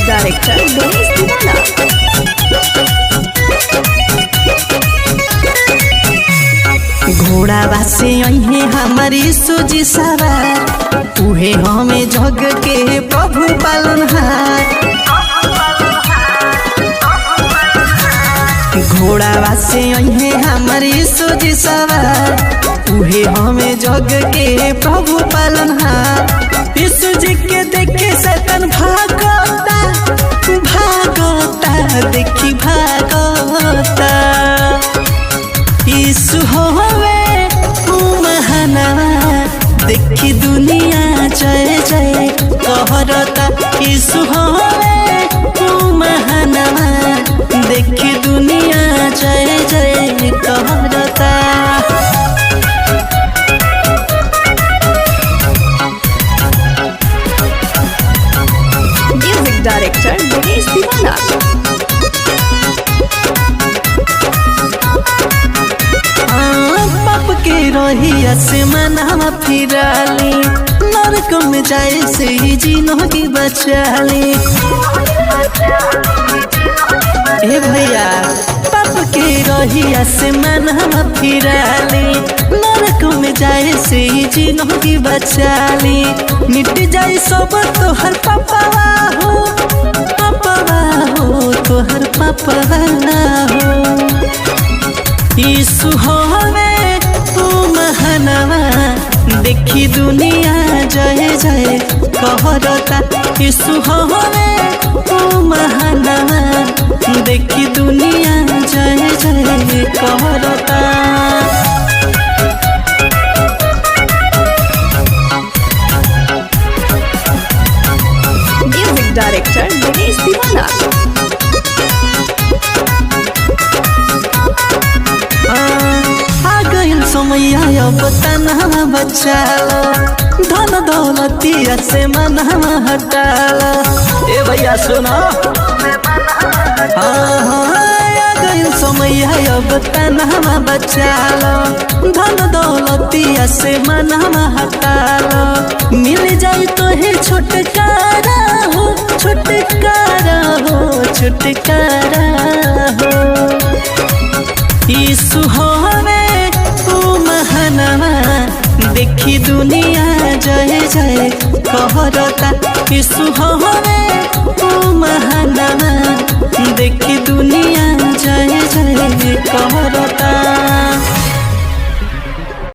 Director Ganesh दीवाना। घोड़ा बासे अहे हमारी सूजी सवार, उहे हमें जग के प्रभु पालनहार। घोड़ा बासे अहे हमारी सूजी सवार, उहे हमें जग के प्रभु पालनहार। यीशु जी के देखे शैतान भागता भागता, देखी भागता। यीशु होवे महानवा, देखी दुनिया जय जय कहरता। यीशु होवे महानवा, देखी दुनिया जय जय कहरता। म्यूजिक डायरेक्टर गणेश दीवाना। पाप के रही आसमानवा फिराली, नरक में जाए से ही जिंदगी बचाली। ए भैया पाप के रही आसमानवा फिराली, नरक में जाए से ही जिंदगी बचाली। मिट जाए सब तोहर पापवा हो, पापवा हो, तोहर पापवा हो। यीशु होवे महानवा, देखी दुनिया जय जय कहरता। यीशु होवे महानवा, देखी दुनिया जय जय कहरता। म्यूजिक डायरेक्टर गणेश दीवाना। समय अब तनहा बचाला, धन दौलतिया से मनहा हटाला। ए भैया सुनो, समय अब तनहा बचाला, धन दौलतिया से मनहा हटाला। मिल जाए तो है छुटकारा हो, छुटकारा हो, छुटकारा हो। यीशु होवे महानवा, देखी दुनिया जय जय कहरता। यीशु होवे महानवा, देखी दुनिया जय जय कहरता।